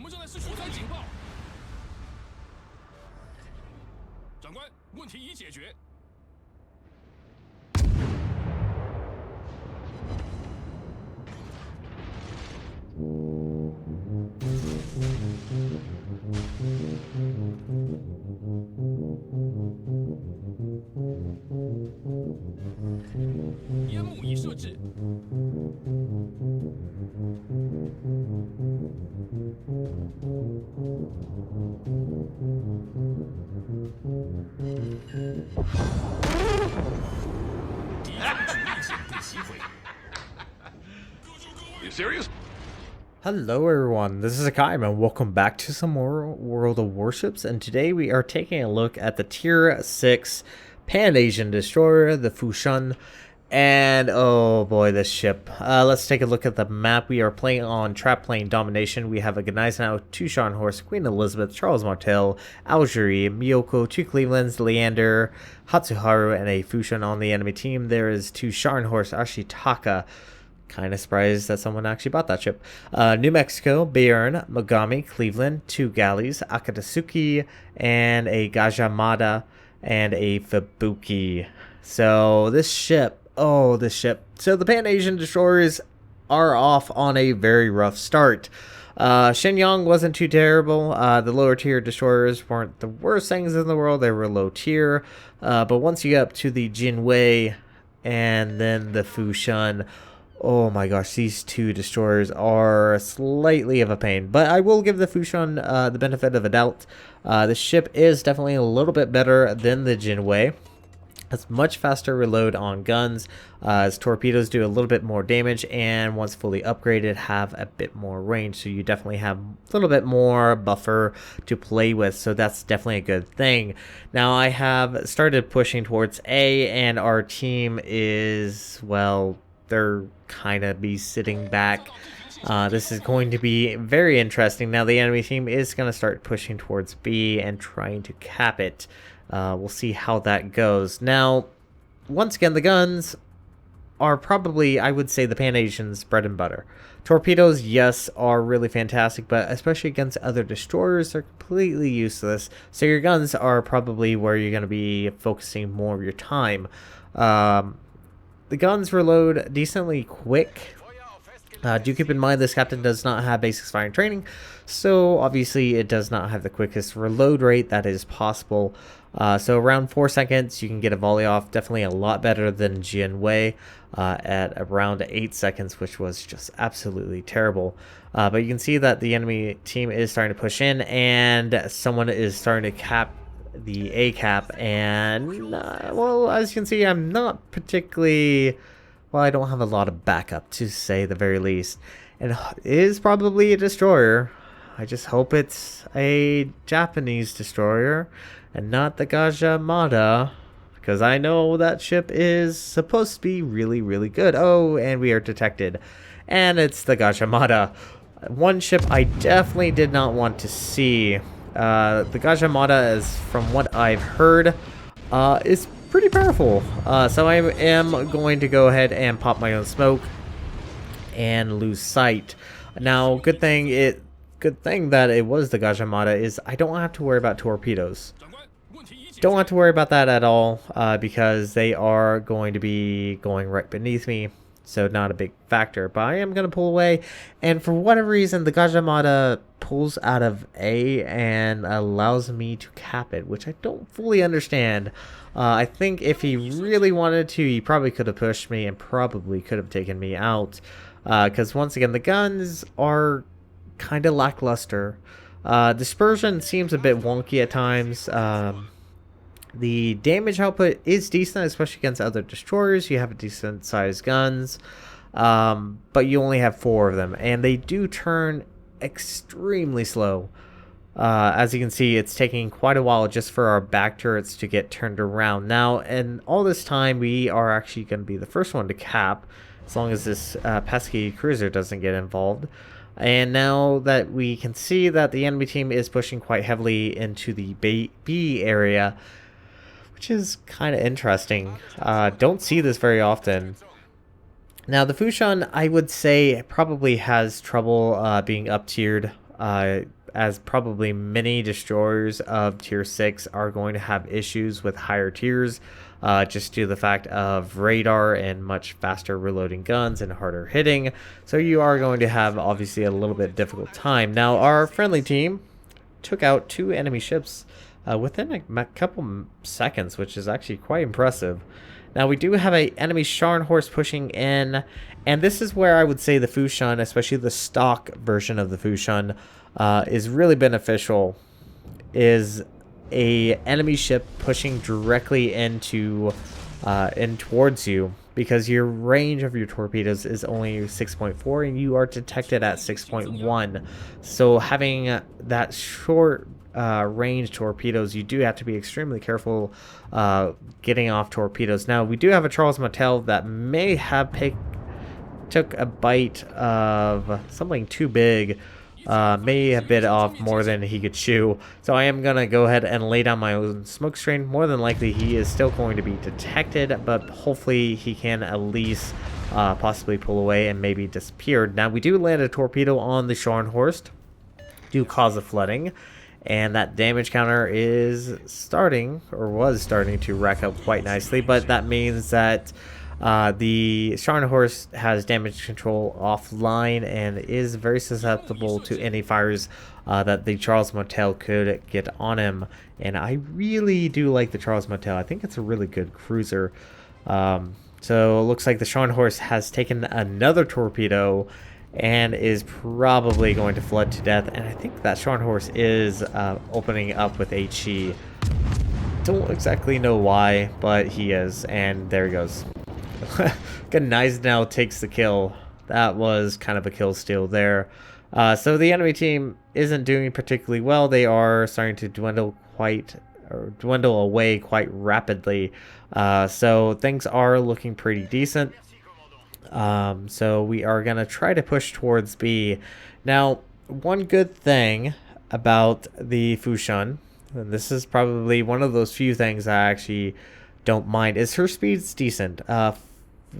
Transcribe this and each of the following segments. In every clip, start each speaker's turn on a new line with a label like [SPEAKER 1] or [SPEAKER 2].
[SPEAKER 1] 们正在是出财警报。长官，问题已解决。烟幕已设置。敌方主力舰被击毁。You serious?
[SPEAKER 2] Hello everyone, this is Hakaym and welcome back to some more World of Warships, and today we are taking a look at the Tier 6 Pan-Asian Destroyer, the Fushun, and oh boy, this ship. Let's take a look at the map. We are playing on Trap Plane Domination. We have a Gneisenau, 2 Scharnhorst, Queen Elizabeth, Charles Martel, Algerie, Miyoko, 2 Clevelands, Leander, Hatsuharu, and a Fushun on the enemy team. There is 2 Scharnhorst, Ashitaka. Kind of surprised that someone actually bought that ship. New Mexico, Bayern, Mogami, Cleveland, 2 galleys, Akatsuki, and a Gajamada, and a Fubuki. So this ship, so the Pan-Asian destroyers are off on a very rough start. Shenyang wasn't too terrible. The lower tier destroyers weren't the worst things in the world. They were low tier. But once you get up to the Jinwei and then the Fushun, oh my gosh, these 2 destroyers are slightly of a pain. But I will give the Fushun the benefit of a doubt. The ship is definitely a little bit better than the Jinwei. It's much faster reload on guns, as torpedoes do a little bit more damage, and once fully upgraded have a bit more range, so you definitely have a little bit more buffer to play with, so that's definitely a good thing. Now I have started pushing towards A, and our team is, well, they're kind of be sitting back. This is going to be very interesting. Now the enemy team is going to start pushing towards B and trying to cap it. We'll see how that goes. Now, once again, the guns are probably, I would say, the Pan-Asians' bread and butter. Torpedoes, yes, are really fantastic, but especially against other destroyers, they're completely useless. So your guns are probably where you're going to be focusing more of your time. The guns reload decently quick. Do keep in mind this captain does not have basic firing training, so obviously it does not have the quickest reload rate that is possible. So around 4 seconds you can get a volley off, definitely a lot better than Jinwei at around 8 seconds, which was just absolutely terrible. But you can see that the enemy team is starting to push in, and someone is starting to cap the A cap, and well, as you can see, I'm not particularly, well, I don't have a lot of backup, to say the very least, and it is probably a destroyer. I just hope it's a Japanese destroyer and not the Gajamada, because I know that ship is supposed to be really, really good. Oh, and we are detected, and it's the Gajamada. One ship I definitely did not want to see. The Gajamada, is, from what I've heard, is pretty powerful. So I am going to go ahead and pop my own smoke and lose sight. Now, good thing that it was the Gajamada is I don't have to worry about torpedoes. Don't have to worry about that at all, because they are going to be going right beneath me. So not a big factor, but I am going to pull away, and for whatever reason the Gajamada pulls out of A and allows me to cap it, which I don't fully understand. I think if he really wanted to, he probably could have pushed me and probably could have taken me out, because once again the guns are kind of lackluster. Dispersion seems a bit wonky at times. The damage output is decent, especially against other destroyers. You have decent sized guns, but you only have 4 of them, and they do turn extremely slow. As you can see, it's taking quite a while just for our back turrets to get turned around. Now, and all this time, we are actually going to be the first one to cap, as long as this pesky cruiser doesn't get involved. And now that we can see that the enemy team is pushing quite heavily into the B area, which is kind of interesting. Don't see this very often. Now the Fushun, I would say, probably has trouble being up tiered as probably many destroyers of tier 6 are going to have issues with higher tiers, just due to the fact of radar and much faster reloading guns and harder hitting. So you are going to have obviously a little bit difficult time. Now our friendly team took out 2 enemy ships within a couple seconds, which is actually quite impressive. Now we do have a enemy Scharnhorst pushing in, and this is where I would say the Fushun, especially the stock version of the Fushun, is really beneficial. Is a enemy ship pushing directly into in towards you, because your range of your torpedoes is only 6.4 and you are detected at 6.1. So having that short range torpedoes, you do have to be extremely careful getting off torpedoes. Now we do have a Charles Martel that may have took a bite of something too big, may have bit off more than he could chew. So I am gonna go ahead and lay down my own smoke screen. More than likely he is still going to be detected, but hopefully he can at least possibly pull away and maybe disappear. Now we do land a torpedo on the Scharnhorst, do cause a flooding, and that damage counter is starting, or was starting, to rack up quite nicely. But that means that the Scharnhorst has damage control offline and is very susceptible to any fires that the Charles Martel could get on him. And I really do like the Charles Martel. I think it's a really good cruiser. So it looks like the Scharnhorst has taken another torpedo and is probably going to flood to death. And I think that Scharnhorst is opening up with HE. Don't exactly know why, but he is. And there he goes. Gneisenau takes the kill. That was kind of a kill steal there. So the enemy team isn't doing particularly well. They are starting to dwindle away quite rapidly. So things are looking pretty decent. So we are going to try to push towards B. Now, one good thing about the Fushun, and this is probably one of those few things I actually don't mind, is her speed's decent.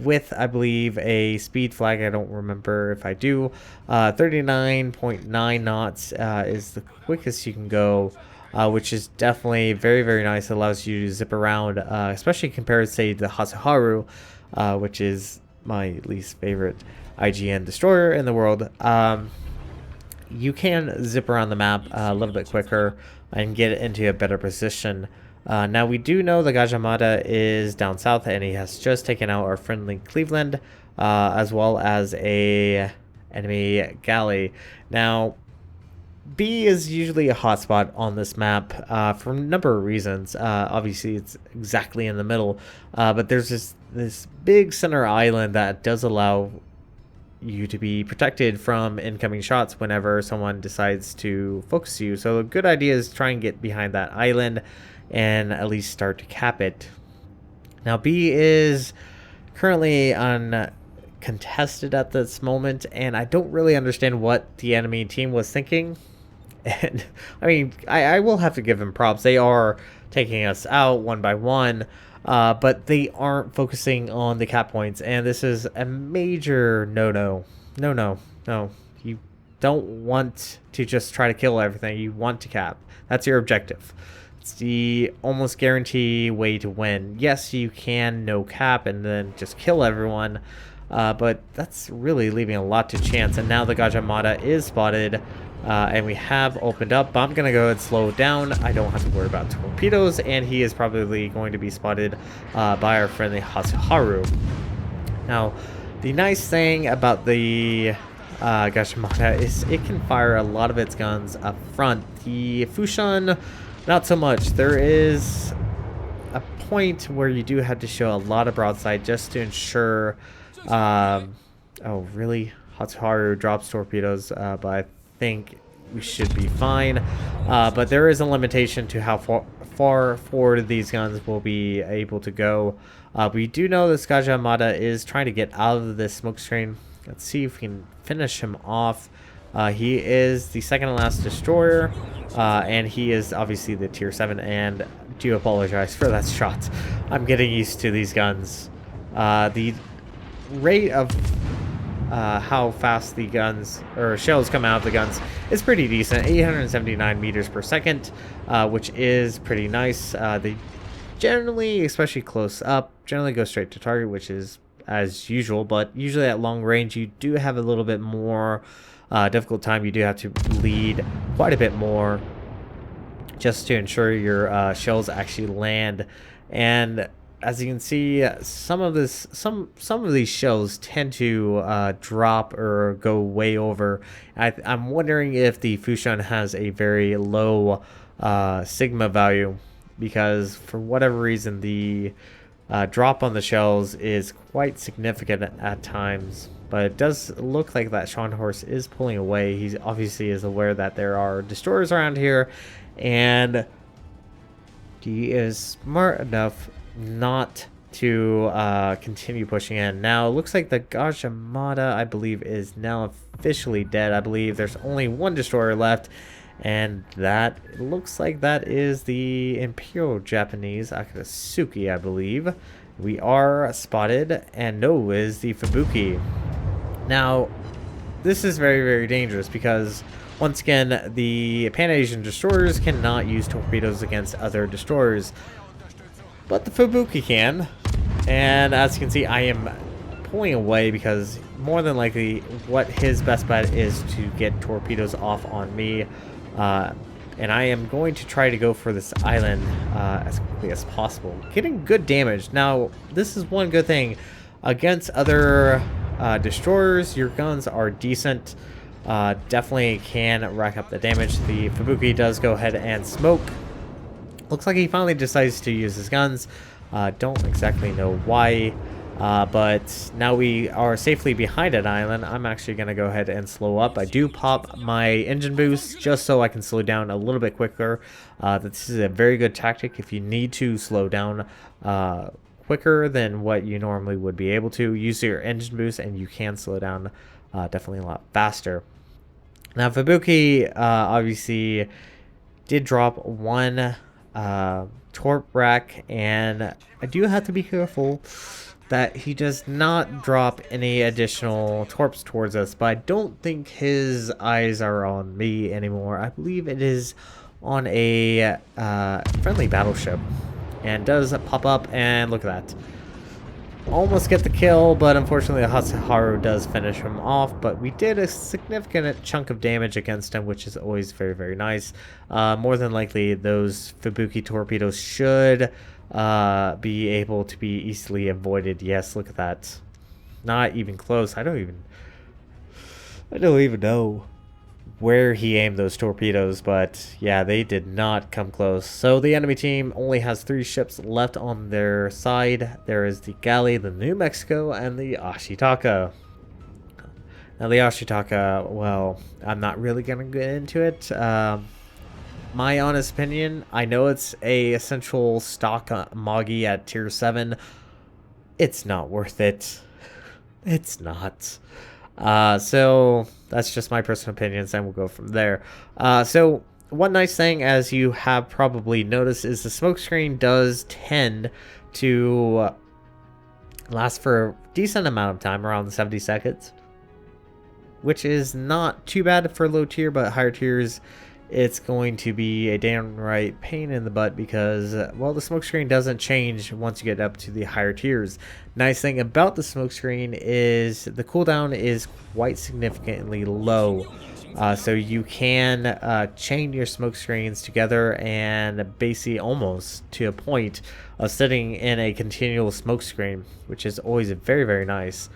[SPEAKER 2] With, I believe, a speed flag, I don't remember if I do, 39.9 knots is the quickest you can go, which is definitely very, very nice. It allows you to zip around, especially compared, say, to the Hatsuharu, which is my least favorite IGN destroyer in the world. You can zip around the map a little bit quicker and get into a better position. Now we do know the Gajamada is down south, and he has just taken out our friendly Cleveland, as well as a enemy galley. Now B is usually a hotspot on this map for a number of reasons. Obviously it's exactly in the middle, but there's this big center island that does allow you to be protected from incoming shots whenever someone decides to focus you. So a good idea is try and get behind that island and at least start to cap it. Now B is currently uncontested at this moment, and I don't really understand what the enemy team was thinking. And I mean, I will have to give them props. They are taking us out one by one, but they aren't focusing on the cap points, and this is a major no. You don't want to just try to kill everything. You want to cap. That's your objective. It's the almost guarantee way to win. Yes, you can no cap and then just kill everyone, but that's really leaving a lot to chance. And now the Gajamada is spotted, and we have opened up. But I'm going to go ahead and slow it down. I don't have to worry about torpedoes, and he is probably going to be spotted by our friendly Hatsuharu. Now, the nice thing about the Gajamada is it can fire a lot of its guns up front. The Fushun, not so much. There is a point where you do have to show a lot of broadside just to ensure. Oh, really? Hatsuharu drops torpedoes, but I think we should be fine. But there is a limitation to how far forward these guns will be able to go. We do know this Gajamada is trying to get out of this smoke screen. Let's see if we can finish him off. He is the second to last destroyer, and he is obviously the tier 7, and do apologize for that shot. I'm getting used to these guns. The rate of how fast the guns or shells come out of the guns is pretty decent. 879 meters per second, which is pretty nice. They generally, especially close up, generally go straight to target, which is as usual, but usually at long range you do have a little bit more difficult time. You do have to lead quite a bit more just to ensure your shells actually land. And as you can see, some of these shells tend to drop or go way over. I'm wondering if the Fushun has a very low sigma value, because for whatever reason the drop on the shells is quite significant at times. But it does look like that Sean Horse is pulling away. He obviously is aware that there are destroyers around here, and he is smart enough not to continue pushing in. Now, it looks like the Gajamada, I believe, is now officially dead. I believe there's only one destroyer left, and that looks like that is the Imperial Japanese Akatsuki, I believe. We are spotted, and no, is the Fubuki. Now, this is very, very dangerous because, once again, the Pan-Asian destroyers cannot use torpedoes against other destroyers, but the Fubuki can. And as you can see, I am pulling away because more than likely what his best bet is to get torpedoes off on me. And I am going to try to go for this island as quickly as possible, getting good damage. Now, this is one good thing. Against other destroyers, your guns are decent. Definitely can rack up the damage. The Fubuki does go ahead and smoke. Looks like he finally decides to use his guns. Don't exactly know why. But now we are safely behind an island. I'm actually going to go ahead and slow up. I do pop my engine boost just so I can slow down a little bit quicker. This is a very good tactic if you need to slow down quicker than what you normally would be able to. Use your engine boost and you can slow down definitely a lot faster. Now, Fubuki obviously did drop one torp rack, and I do have to be careful that he does not drop any additional torps towards us, but I don't think his eyes are on me anymore. I believe it is on a friendly battleship, and does pop up, and look at that. Almost get the kill, but unfortunately Hasaharu does finish him off. But we did a significant chunk of damage against him, which is always very, very nice. More than likely, those Fubuki torpedoes should be able to be easily avoided. Yes, look at that. Not even close. I don't even know where he aimed those torpedoes, but yeah, they did not come close. So the enemy team only has 3 ships left on their side. There is the Galley, the New Mexico, and the Ashitaka. Now the Ashitaka, well, I'm not really gonna get into it. My honest opinion, I know it's a essential stock Moggy at tier 7. It's not worth it. It's not. So that's just my personal opinions, and we'll go from there. So one nice thing, as you have probably noticed, is the smokescreen does tend to last for a decent amount of time, around 70 seconds, which is not too bad for low tier, but higher tiers it's going to be a downright pain in the butt because, well, the smokescreen doesn't change once you get up to the higher tiers. Nice thing about the smokescreen is the cooldown is quite significantly low. So you can chain your smoke screens together and basically almost to a point of sitting in a continual smoke screen, which is always very, very nice.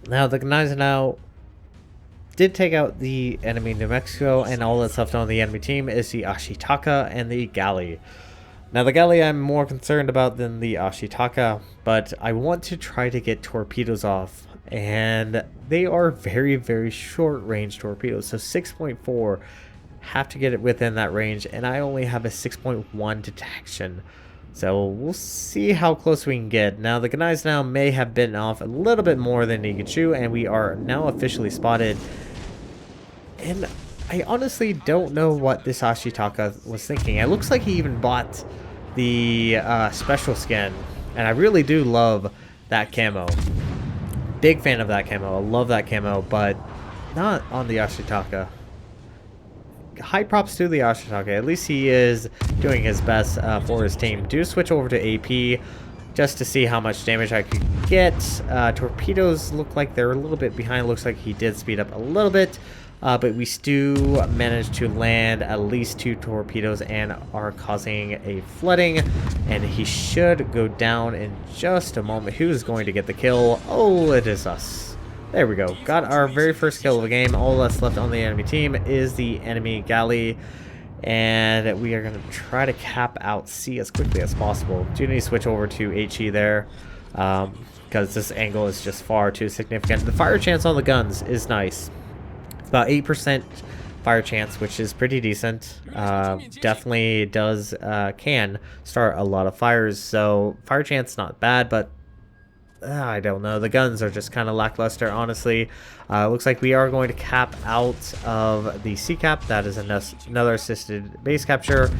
[SPEAKER 2] Now, the guys now did take out the enemy New Mexico, and all that's left on the enemy team is the Ashitaka and the Galley. Now, the Galley I'm more concerned about than the Ashitaka, but I want to try to get torpedoes off, and they are very, very short range torpedoes, so 6.4 have to get it within that range, and I only have a 6.1 detection. So we'll see how close we can get. Now, the guys now may have bitten off a little bit more than Nigachu, and we are now officially spotted. And I honestly don't know what this Ashitaka was thinking. It looks like he even bought the special skin, and I really do love that camo. Big fan of that camo. I love that camo, but not on the Ashitaka. High props to the Ashitaka. At least he is doing his best for his team. Do switch over to AP just to see how much damage I could get. Torpedoes look like they're a little bit behind. Looks like he did speed up a little bit. But we still managed to land at least 2 torpedoes and are causing a flooding. And he should go down in just a moment. Who's going to get the kill? Oh, it is us. There we go. Got our very first kill of the game. All that's left on the enemy team is the enemy galley. And we are going to try to cap out C as quickly as possible. Do need to switch over to HE there. Because this angle is just far too significant. The fire chance on the guns is nice. It's about 8% fire chance, which is pretty decent. Definitely does, can start a lot of fires. So fire chance not bad, but I don't know. The guns are just kind of lackluster, honestly. Looks like we are going to cap out of the C cap. That is another assisted base capture.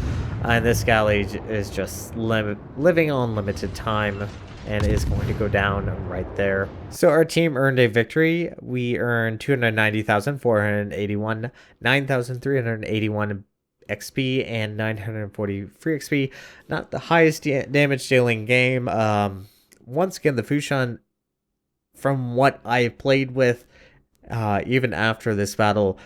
[SPEAKER 2] And this galley is just living on limited time and is going to go down right there. So our team earned a victory. We earned 290,481, 9,381 XP, and 940 free XP. Not the highest damage dealing game. Once again, the Fushun, from what I've played with, even after this battle,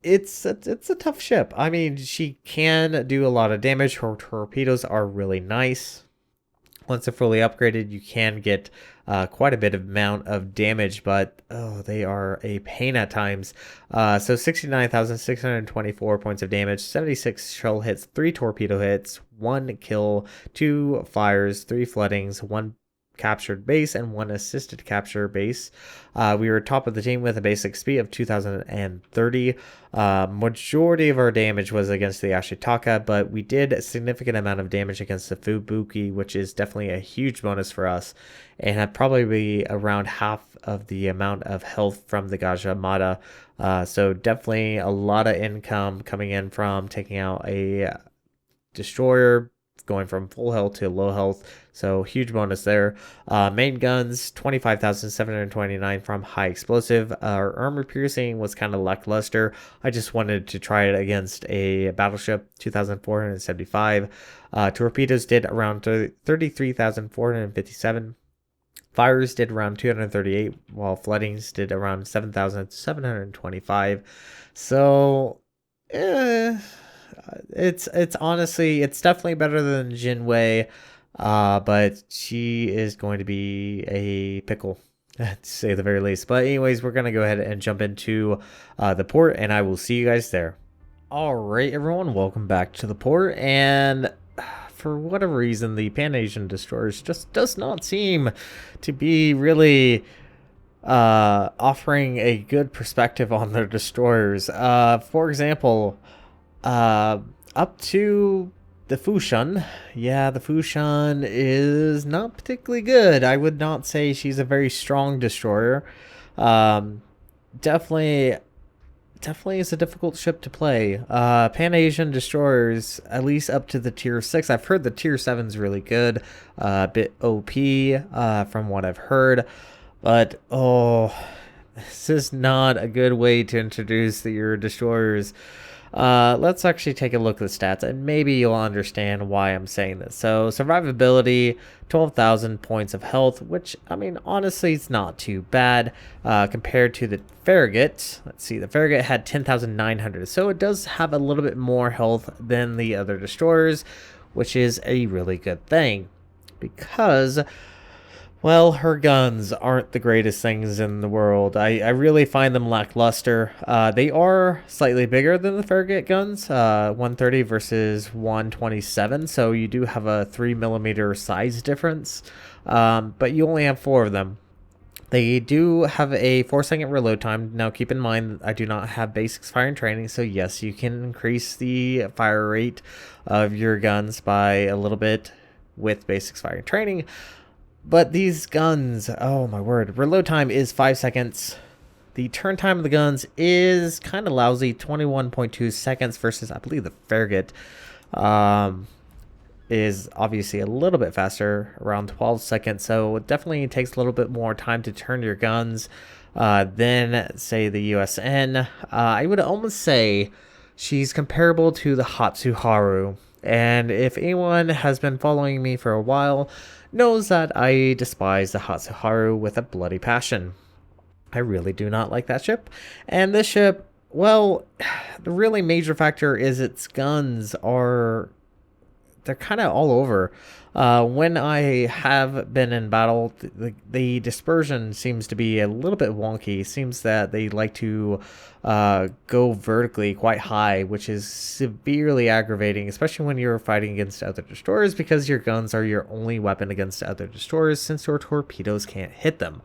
[SPEAKER 2] it's a tough ship. I mean, she can do a lot of damage. Her torpedoes are really nice. Once they're fully upgraded, you can get quite a bit of amount of damage, but oh, they are a pain at times. So 69,624 points of damage, 76 shell hits, 3 torpedo hits, 1 kill, 2 fires, 3 floodings, 1 captured base, and 1 assisted capture base. We were top of the team with a base XP of 2,030. Majority of our damage was against the Ashitaka, but we did a significant amount of damage against the Fubuki, which is definitely a huge bonus for us, and I'd probably be around half of the amount of health from the Gajamada. So definitely a lot of income coming in from taking out a destroyer, going from full health to low health, so huge bonus there. Main guns, 25,729 from high explosive. Our armor piercing was kind of lackluster. I just wanted to try it against a battleship, 2,475. Torpedoes did around 33,457. Fires did around 238, while floodings did around 7,725. So, it's honestly, it's definitely better than Jinwei, but she is going to be a pickle, to say the very least. But anyways, we're going to go ahead and jump into the port, and I will see you guys there. Alright everyone, welcome back to the port, and for whatever reason, the Pan-Asian destroyers just does not seem to be really offering a good perspective on their destroyers. For example, up to the Fushun. Yeah, the Fushun is not particularly good. I would not say she's a very strong destroyer. Definitely is a difficult ship to play. Pan-Asian destroyers, at least up to the tier 6. I've heard the tier 7 is really good. A bit OP from what I've heard. But, oh, this is not a good way to introduce your destroyers. Let's actually take a look at the stats, and maybe you'll understand why I'm saying this. So, survivability, 12,000 points of health, which, I mean, honestly, it's not too bad compared to the Farragut. Let's see, the Farragut had 10,900, so it does have a little bit more health than the other destroyers, which is a really good thing, because, well, her guns aren't the greatest things in the world. I really find them lackluster. They are slightly bigger than the Farragut guns, 130 versus 127, so you do have a 3mm size difference, but you only have 4 of them. They do have a 4-second reload time. Now keep in mind, I do not have basics fire and training, so yes, you can increase the fire rate of your guns by a little bit with basics fire and training. But these guns, oh my word, reload time is 5 seconds. The turn time of the guns is kind of lousy, 21.2 seconds versus, I believe, the Farragut. is obviously a little bit faster, around 12 seconds, so it definitely takes a little bit more time to turn your guns than, say, the USN. I would almost say she's comparable to the Hatsuharu, and if anyone has been following me for a while, knows that I despise the Hatsuharu with a bloody passion. I really do not like that ship, and this ship, well, the really major factor is its guns are, they're kind of all over. When I have been in battle, the dispersion seems to be a little bit wonky. It seems that they like to go vertically quite high, which is severely aggravating, especially when you're fighting against other destroyers, because your guns are your only weapon against other destroyers since your torpedoes can't hit them.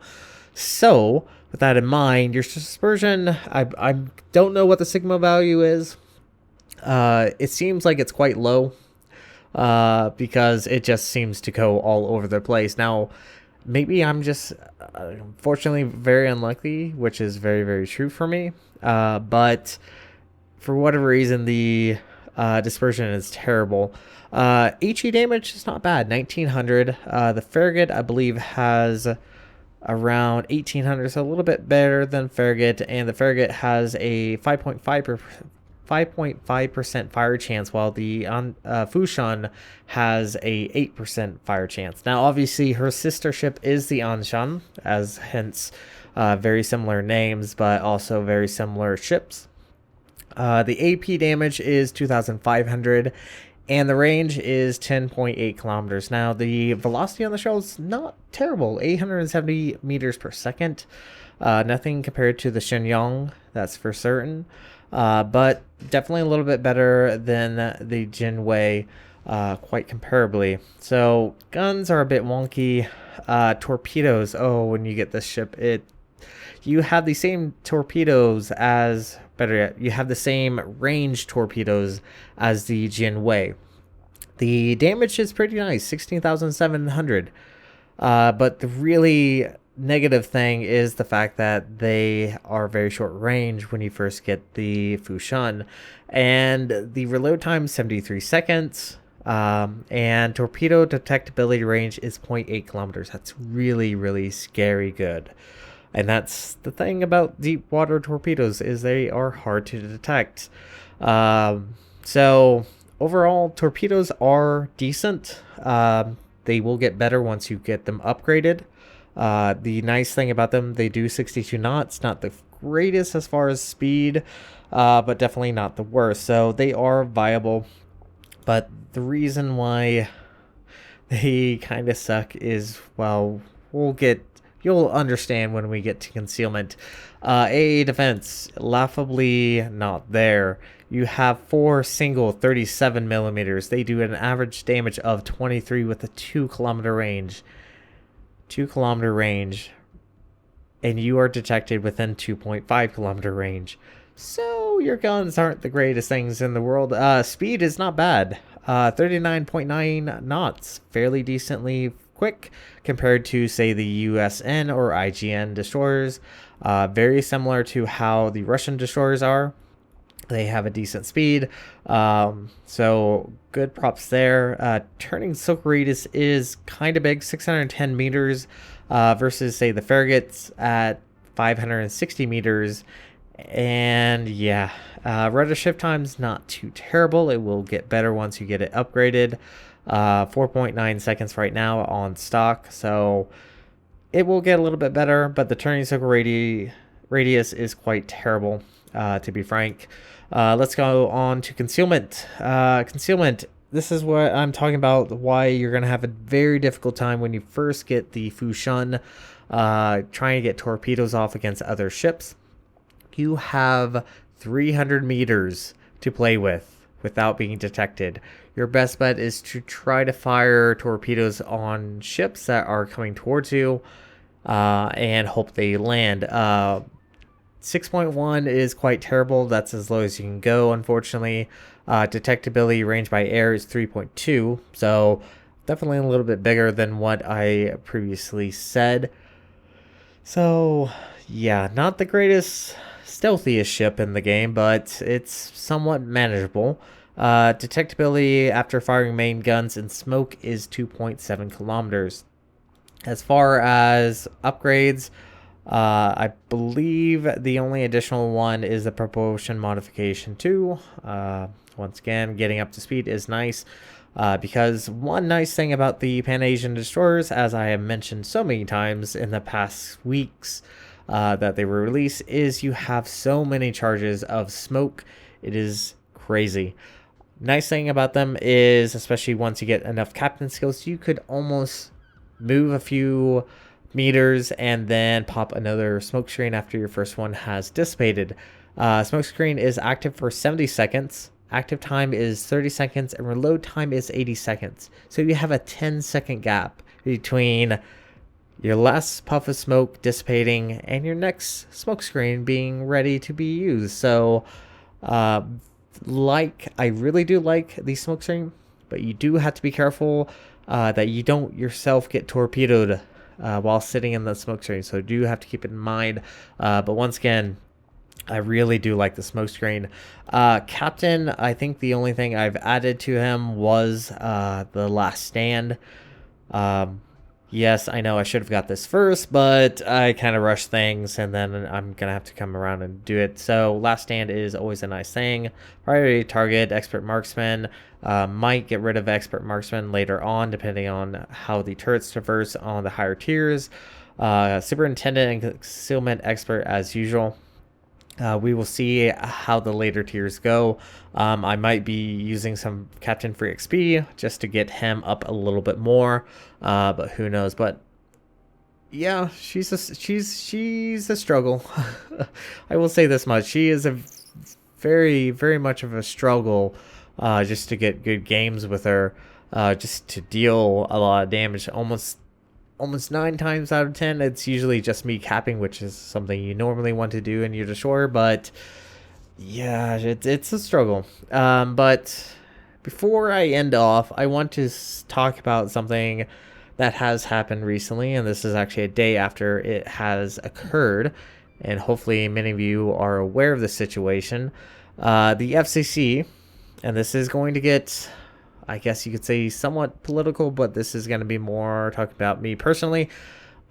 [SPEAKER 2] So, with that in mind, your dispersion, I don't know what the sigma value is. It seems like it's quite low. Because it just seems to go all over the place. Now, maybe I'm just, unfortunately, very unlucky, which is very, very true for me. But for whatever reason, the dispersion is terrible. HE damage is not bad, 1900. The Farragut, I believe, has around 1800, so a little bit better than Farragut. And the Farragut has a 5.5% fire chance, while the Fushun has a 8% fire chance. Now, obviously, her sister ship is the Anshan, as hence very similar names, but also very similar ships. The AP damage is 2,500, and the range is 10.8 kilometers. Now, the velocity on the shell is not terrible, 870 meters per second. Nothing compared to the Shenyang, that's for certain. But definitely a little bit better than the Jinwei, quite comparably. So guns are a bit wonky. Torpedoes, oh, when you get this ship, you have the same torpedoes as, better yet, you have the same range torpedoes as the Jinwei. The damage is pretty nice, 16,700. But the really negative thing is the fact that they are very short range when you first get the Fushun, and the reload time is 73 seconds, and torpedo detectability range is 0.8 kilometers. That's really, really scary good. And that's the thing about deep water torpedoes, is they are hard to detect. So overall, torpedoes are decent. They will get better once you get them upgraded. The nice thing about them, they do 62 knots, not the greatest as far as speed, but definitely not the worst. So they are viable, but the reason why they kind of suck is, well, you'll understand when we get to concealment. AA defense, laughably not there. You have 4 single 37 millimeters. They do an average damage of 23 with a 2-kilometer range. 2-kilometer range, and you are detected within 2.5-kilometer range. So your guns aren't the greatest things in the world. Speed is not bad. 39.9 knots, fairly decently quick compared to, say, the USN or IGN destroyers. Very similar to how the Russian destroyers are. They have a decent speed, so good props there. Turning silk radius is kind of big, 610 meters versus, say, the Farraguts at 560 meters. And yeah, rudder shift time's not too terrible. It will get better once you get it upgraded. 4.9 seconds right now on stock, so it will get a little bit better, but the turning circle radius is quite terrible, to be frank. Let's go on to concealment. Concealment, this is what I'm talking about, why you're going to have a very difficult time when you first get the Fushun, trying to get torpedoes off against other ships. You have 300 meters to play with without being detected. Your best bet is to try to fire torpedoes on ships that are coming towards you, and hope they land. 6.1 is quite terrible. That's as low as you can go, unfortunately. Detectability range by air is 3.2, so definitely a little bit bigger than what I previously said. So yeah, not the greatest, stealthiest ship in the game, but it's somewhat manageable. Detectability after firing main guns in smoke is 2.7 kilometers. As far as upgrades, I believe the only additional one is the propulsion modification 2. Once again, getting up to speed is nice. Because one nice thing about the Pan-Asian destroyers, as I have mentioned so many times in the past weeks that they were released, is you have so many charges of smoke. It is crazy. Nice thing about them is, especially once you get enough captain skills, you could almost move a few meters and then pop another smoke screen after your first one has dissipated. Smoke screen is active for 70 seconds. Active time is 30 seconds and reload time is 80 seconds. So you have a 10-second gap between your last puff of smoke dissipating and your next smoke screen being ready to be used. So I really do like the smoke screen, but you do have to be careful that you don't yourself get torpedoed while sitting in the smoke screen. So do have to keep it in mind. But once again, I really do like the smoke screen. Captain, I think the only thing I've added to him was the last stand. Yes, I know I should have got this first, but I kind of rushed things, and then I'm going to have to come around and do it. So last stand is always a nice thing. Priority target, expert marksman. Might get rid of expert marksman later on, depending on how the turrets traverse on the higher tiers. Superintendent and concealment expert as usual. We will see how the later tiers go. I might be using some Captain Free XP just to get him up a little bit more, but who knows. But yeah, she's a struggle. I will say this much: she is a very much of a struggle just to get good games with her, just to deal a lot of damage. Almost 9 times out of 10, it's usually just me capping, which is something you normally want to do in your destroyer. But yeah, it's a struggle. But before I end off, I want to talk about something that has happened recently, and this is actually a day after it has occurred, and hopefully many of you are aware of the situation. The FCC, and this is going to get, I guess you could say, somewhat political, but this is going to be more talking about me personally.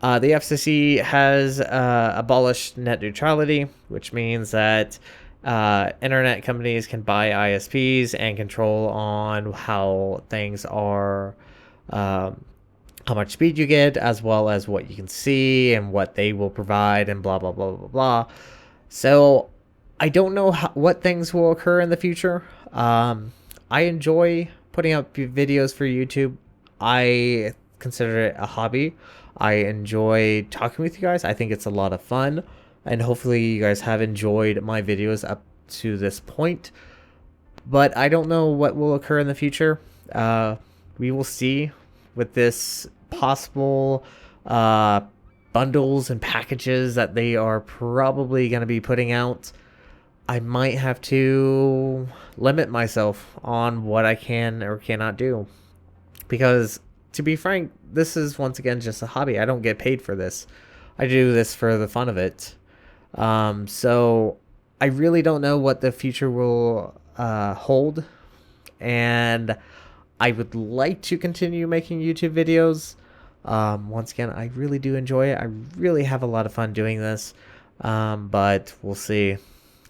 [SPEAKER 2] The FCC has abolished net neutrality, which means that internet companies can buy ISPs and control on how things are, how much speed you get, as well as what you can see and what they will provide, and blah, blah, blah, blah, blah. So I don't know what things will occur in the future. I enjoy putting up videos for YouTube. I consider it a hobby. I enjoy talking with you guys. I think it's a lot of fun, and hopefully you guys have enjoyed my videos up to this point. But I don't know what will occur in the future. We will see with this possible bundles and packages that they are probably going to be putting out. I might have to limit myself on what I can or cannot do, because to be frank, this is once again just a hobby. I don't get paid for this. I do this for the fun of it. So I really don't know what the future will hold, and I would like to continue making YouTube videos. Once again, I really do enjoy it. I really have a lot of fun doing this, but we'll see.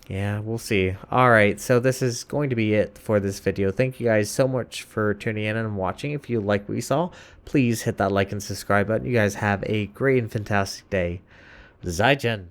[SPEAKER 2] Yeah, we'll see. Alright, so this is going to be it for this video. Thank you guys so much for tuning in and watching. If you like what you saw, please hit that like and subscribe button. You guys have a great and fantastic day. Zaijian.